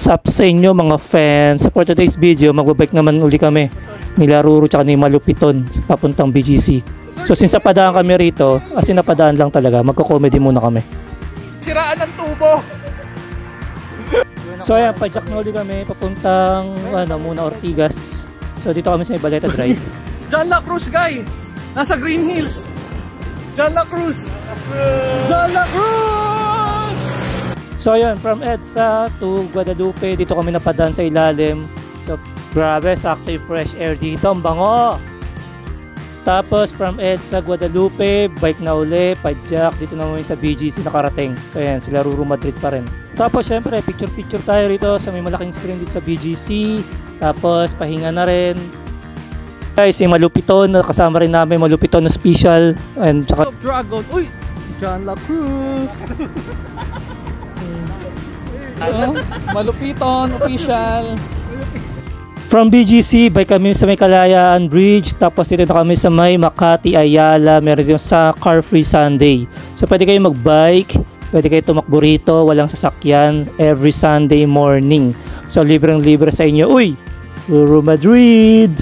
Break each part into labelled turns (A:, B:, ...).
A: What's up sa inyo mga fans? For today's video, magbabike naman uli kami nila Ruru tsaka ni Malupiton papuntang BGC. So since napadaan kami rito, as in napadaan lang talaga, magko-comedy muna kami.
B: Siraan ng tubo!
A: So ayan, pajak na uli kami papuntang muna Ortigas. So dito kami sa Ibaleta Drive.
B: John La Cruz guys! Nasa Green Hills! John La Cruz! John La Cruz!
A: So ayun, from EDSA to Guadalupe, dito kami napadaan sa ilalim. So grabe, sakto yung fresh air dito, ang bango! Tapos from EDSA, Guadalupe, bike na uli, pajak, dito naman sa BGC nakarating. So ayan, sila Ruru Madrid pa rin. Tapos syempre, picture tayo rito sa may malaking screen dito sa BGC. Tapos pahinga na rin. Guys, si Malupiton, kasama rin namin, Malupiton na special. And saka
B: Dragon, uy! John La Cruz! Malupiton, official!
A: from BGC, bike kami sa may Kalayaan Bridge. Tapos dito na kami sa may Makati, Ayala. Meron din sa Car Free Sunday. So pwede kayo magbike, pwede kayo tumakbo rito, walang sasakyan, every Sunday morning. So libreng-libre sa inyo. Uy! Ruru Madrid!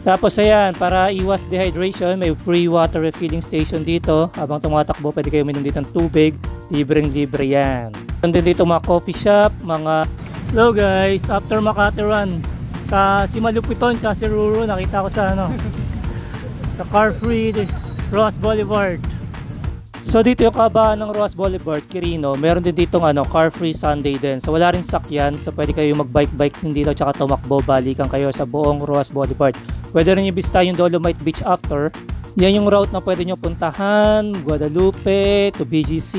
A: Tapos ayan, para iwas dehydration, may free water refilling station dito. Habang tumatakbo, pwede kayo uminom dito ng tubig. Libreng-libre yan. Nandun dito mga coffee shop, mga... Hello guys, after Makati Run, sa si Malupiton at si Ruru, nakita ko sa sa Car Free Ross Boulevard. So dito yung kabaan ng Ross Boulevard, Quirino, meron din ditong Car Free Sunday din. So wala rin sakyan, so pwede kayo magbike din dito tsaka tumakbo, balikan kayo sa buong Ross Boulevard. Pwede rin ibista yung Dolomite Beach after. Yan yung route na pwede nyo puntahan, Guadalupe to BGC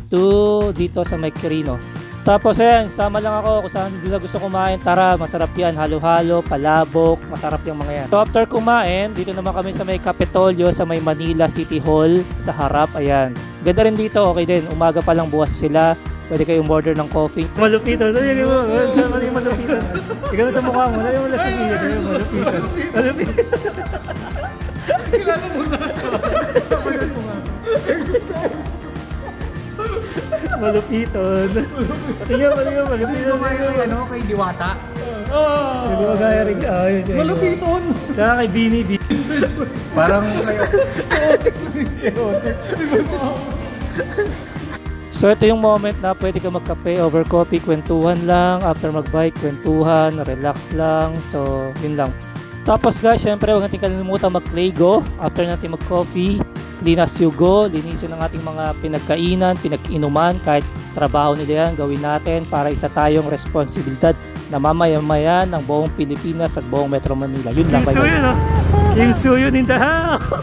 A: to dito sa may Quirino. Tapos ayan, sama lang ako kung saan nila gusto kumain. Tara, masarap yan, halo-halo, palabok, masarap yung mga yan. So after kumain, dito naman kami sa may Capitolio, sa may Manila City Hall, sa harap, ayan. Ganda rin dito, okay din, umaga pa lang bukas sila. Pwede kayong order ng coffee. Malupiton, ano yung Malupiton? Ikaw sa mukha mo, ano yung wala sa video, Malupiton. Malupiton.
B: Kilala mo na ito.
A: Malupiton. Tingnan, Malupiton.
B: Kay Diwata?
A: Hindi mo kaya rin.
B: Malupiton!
A: Tsaka kay Bini.
B: Parang
A: So ito yung moment na pwede ka magkape over coffee, kwentuhan lang. After magbike, kwentuhan, relax lang. So yun lang. Tapos guys, syempre huwag natin kalimutan mag-Claygo. After natin mag-coffee, clean as you go. Linisin ang ating mga pinagkainan, pinag-inuman. Kahit trabaho nila yan, gawin natin para isa tayong responsibilidad na mamaya-maya ng buong Pilipinas at buong Metro Manila. Yun lang. Kim Soo yun in the house!